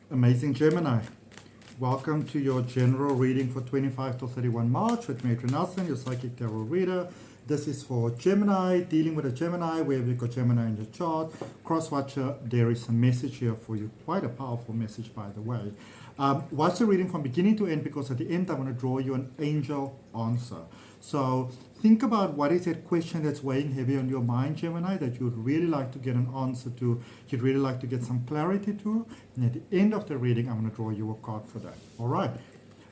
Amazing Gemini. Welcome to your general reading for 25 to 31 March with me, Nelson, your psychic tarot reader. This is for Gemini, dealing with a Gemini, where you've got Gemini in your chart. Cross-watcher, there is a message here for you. Quite a powerful message, by the way. Watch the reading from beginning to end, because at the end I'm going to draw you an angel answer. So think about what is that question that's weighing heavy on your mind, Gemini, that you'd really like to get an answer to, you'd really like to get some clarity to. And at the end of the reading, I'm going to draw you a card for that. All right.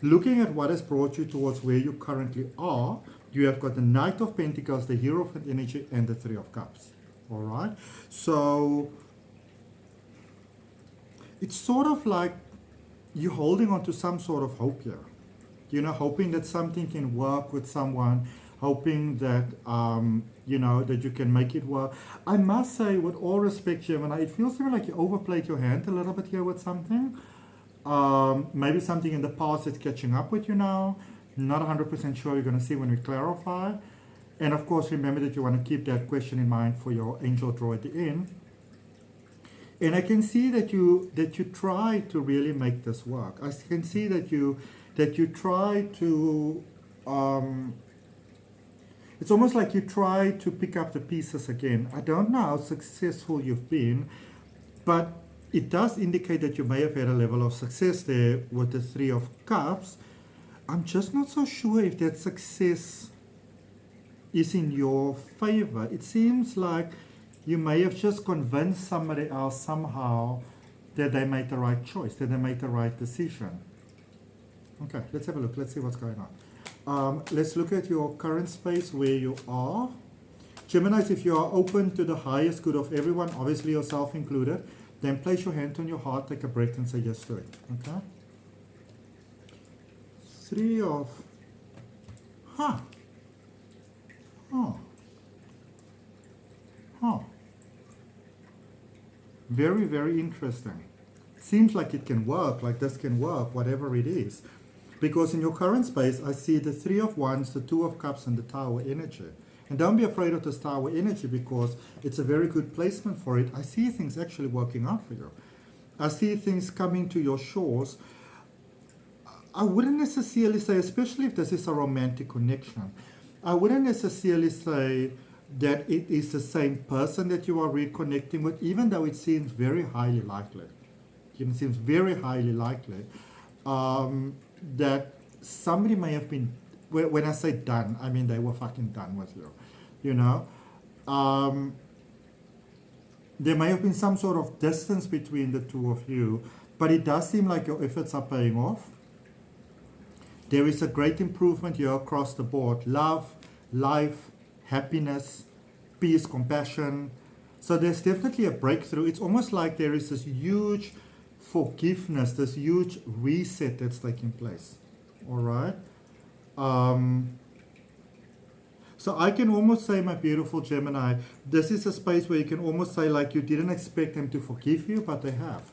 Looking at what has brought you towards where you currently are, you have got the Knight of Pentacles, the Hero of Energy, and the Three of Cups. All right. So it's sort of like you're holding on to some sort of hope here. You know, hoping that something can work with someone, hoping that, that you can make it work. I must say, with all respect, Gemini, it feels to me like you overplayed your hand a little bit here with something. Maybe something in the past that's catching up with you now. Not 100% sure, you're going to see when we clarify. And of course, remember that you want to keep that question in mind for your angel draw at the end. And I can see that you try to really make this work. I can see that you try to, it's almost like you try to pick up the pieces again. I don't know how successful you've been, but it does indicate that you may have had a level of success there with the Three of Cups. I'm just not so sure if that success is in your favor. It seems like you may have just convinced somebody else somehow that they made the right choice, that they made the right decision. Okay, let's have a look. Let's see what's going on. Let's look at your current space where you are. Geminis, if you are open to the highest good of everyone, obviously yourself included, then place your hand on your heart, take a breath, and say yes to it. Okay? Three of... Huh. Very, very interesting. Seems like it can work, like this can work, whatever it is. Because in your current space, I see the Three of Wands, the Two of Cups, and the Tower energy. And don't be afraid of this Tower energy, because it's a very good placement for it. I see things actually working out for you. I see things coming to your shores. I wouldn't necessarily say, especially if this is a romantic connection, I wouldn't necessarily say that it is the same person that you are reconnecting with, even though it seems very highly likely. It seems very highly likely that somebody may have been, when I say done, I mean they were fucking done with you, you know. There may have been some sort of distance between the two of you, but it does seem like your efforts are paying off. There is a great improvement here across the board. Love, life, happiness, peace, compassion. So there's definitely a breakthrough. It's almost like there is this huge forgiveness, this huge reset that's taking place. All right? So I can almost say, my beautiful Gemini, this is a space where you can almost say like you didn't expect them to forgive you, but they have.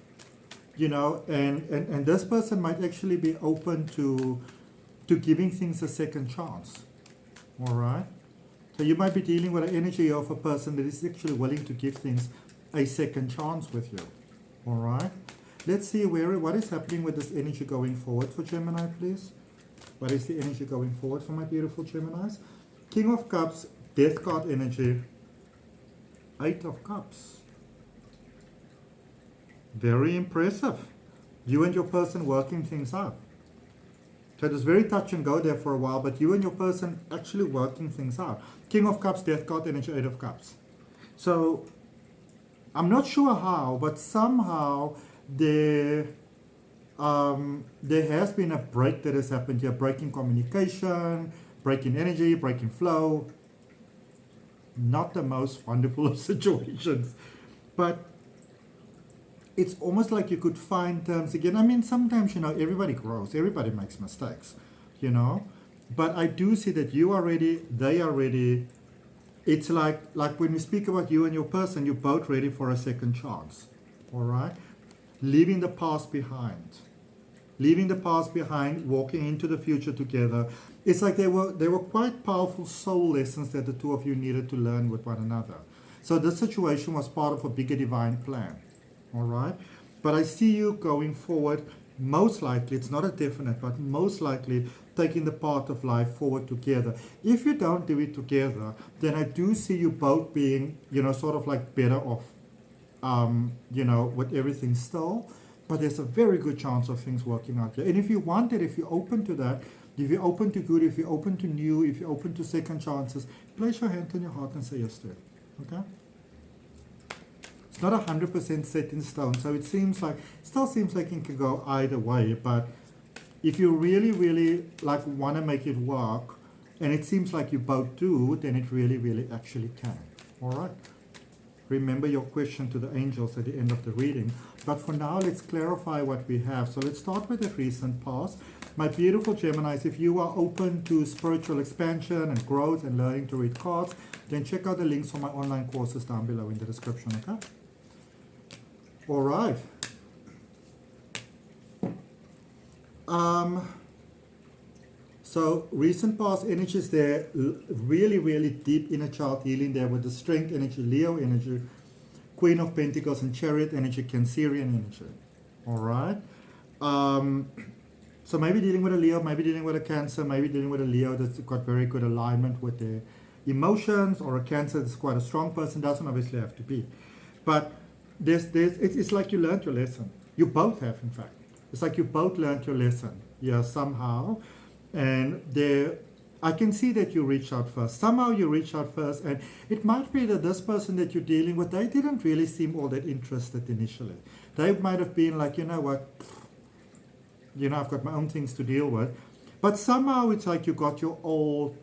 You know, and this person might actually be open to giving things a second chance. All right? So you might be dealing with an energy of a person that is actually willing to give things a second chance with you. All right? Let's see what is happening with this energy going forward for Gemini, please. What is the energy going forward for my beautiful Geminis? King of Cups, Death card energy, Eight of Cups. Very impressive. You and your person working things out. So it was very touch and go there for a while, but you and your person actually working things out. King of Cups, Death card energy, Eight of Cups. So I'm not sure how, but somehow there has been a break that has happened here. Breaking communication, breaking energy, breaking flow. Not the most wonderful of situations. But it's almost like you could find terms again. I mean, sometimes, you know, everybody grows. Everybody makes mistakes, you know. But I do see that you are ready. They are ready. It's like when we speak about you and your person, you're both ready for a second chance. All right? Leaving the past behind. Leaving the past behind, walking into the future together. It's like they were quite powerful soul lessons that the two of you needed to learn with one another. So this situation was part of a bigger divine plan. All right? But I see you going forward, most likely, it's not a definite, but most likely taking the path of life forward together. If you don't do it together, then I do see you both being, sort of like better off, with everything still. But there's a very good chance of things working out here. And if you want it, if you're open to that, if you're open to good, if you're open to new, if you're open to second chances, place your hand on your heart and say yes to it. Okay? It's not 100% set in stone, so it still seems like it can go either way. But if you really, really want to make it work, and it seems like you both do, then it really, really actually can. All right. Remember your question to the angels at the end of the reading. But for now, let's clarify what we have. So let's start with the recent past. My beautiful Geminis, if you are open to spiritual expansion and growth and learning to read cards, then check out the links for my online courses down below in the description, okay? All right. So recent past energies there, really, really deep inner child healing there with the strength energy, Leo energy, Queen of Pentacles and Chariot energy, Cancerian energy. All right. So maybe dealing with a Leo, maybe dealing with a Cancer, maybe dealing with a Leo that's got very good alignment with their emotions, or a Cancer that's quite a strong person, doesn't obviously have to be. But it's like you learned your lesson. You both have, in fact. It's like you both learned your lesson, yeah, somehow. And I can see that you reach out first. Somehow you reach out first, and it might be that this person that you're dealing with, they didn't really seem all that interested initially. They might have been like, you know what, I've got my own things to deal with. But somehow it's like you got your old,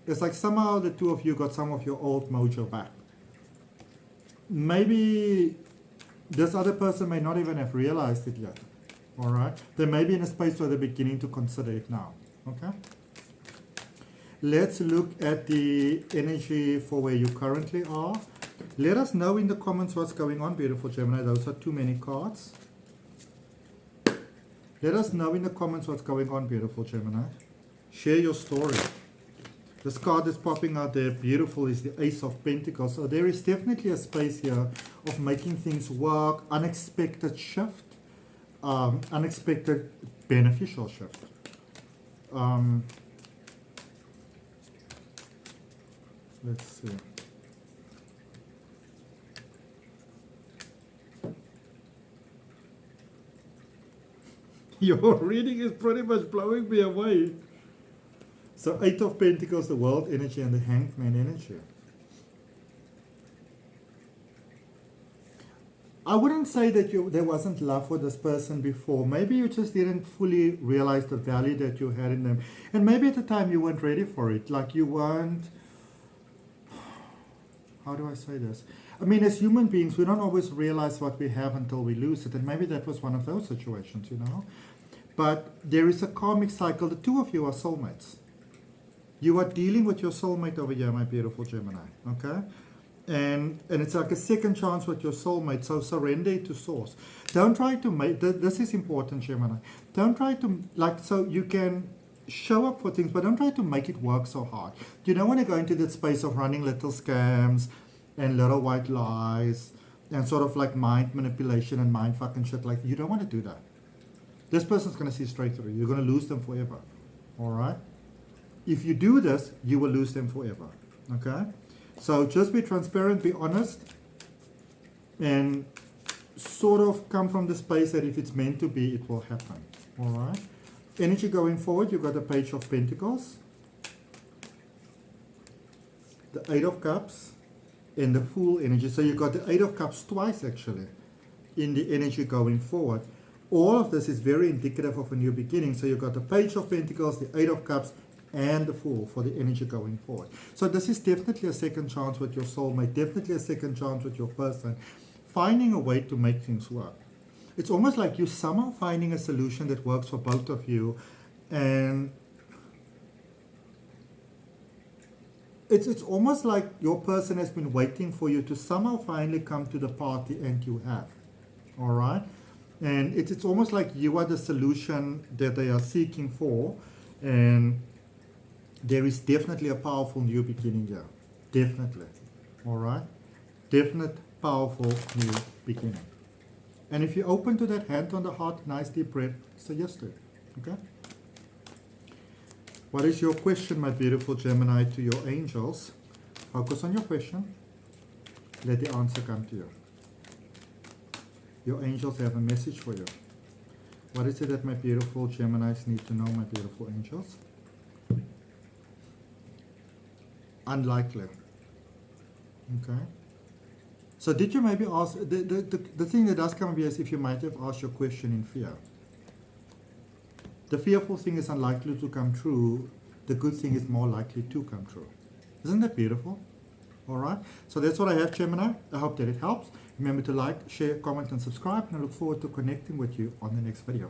it's like somehow the two of you got some of your old mojo back. Maybe this other person may not even have realized it yet. All right? They may be in a space where they're beginning to consider it now. Okay? Let's look at the energy for where you currently are. Let us know in the comments what's going on, beautiful Gemini. Those are too many cards. Let us know in the comments what's going on, beautiful Gemini. Share your story. This card that's popping out there, beautiful, is the Ace of Pentacles. So there is definitely a space here of making things work, unexpected shift, unexpected beneficial shift. Let's see. Your reading is pretty much blowing me away. So 8 of Pentacles, the World energy, and the Hanged Man energy. I wouldn't say that there wasn't love for this person before. Maybe you just didn't fully realize the value that you had in them. And maybe at the time you weren't ready for it. Like you weren't... How do I say this? I mean, as human beings, we don't always realize what we have until we lose it. And maybe that was one of those situations, But there is a karmic cycle. The two of you are soulmates. You are dealing with your soulmate over here, my beautiful Gemini. Okay? And it's like a second chance with your soulmate. So surrender it to source. Don't try to make... This is important, Gemini. Don't try to... So you can show up for things, but don't try to make it work so hard. You don't want to go into that space of running little scams and little white lies and sort of like mind manipulation and mind fucking shit. Like, you don't want to do that. This person's going to see straight through. You're going to lose them forever. All right? If you do this, you will lose them forever. Okay? So just be transparent, be honest, and sort of come from the space that if it's meant to be, it will happen. All right? Energy going forward, you've got the Page of Pentacles, the 8 of Cups, and the Fool energy. So you've got the 8 of Cups twice, actually, in the energy going forward. All of this is very indicative of a new beginning. So you've got the Page of Pentacles, the 8 of Cups, and the Fool for the energy going forward. So this is definitely a second chance with your soulmate, definitely a second chance with your person, finding a way to make things work. It's almost like you somehow finding a solution that works for both of you, and it's almost like your person has been waiting for you to somehow finally come to the party, and you have. All right? And it's almost like you are the solution that they are seeking for, and there is definitely a powerful new beginning here. Definitely. All right? Definite, powerful new beginning. And if you're open to that, hand on the heart, nice deep breath, say yes to it. Okay? What is your question, my beautiful Gemini, to your angels? Focus on your question. Let the answer come to you. Your angels have a message for you. What is it that my beautiful Geminis need to know, my beautiful angels? Unlikely. Okay. So did you maybe ask, the thing that does come up here is if you might have asked your question in fear. The fearful thing is unlikely to come true. The good thing is more likely to come true. Isn't that beautiful? All right. So that's what I have, Gemini. I hope that it helps. Remember to like, share, comment, and subscribe. And I look forward to connecting with you on the next video.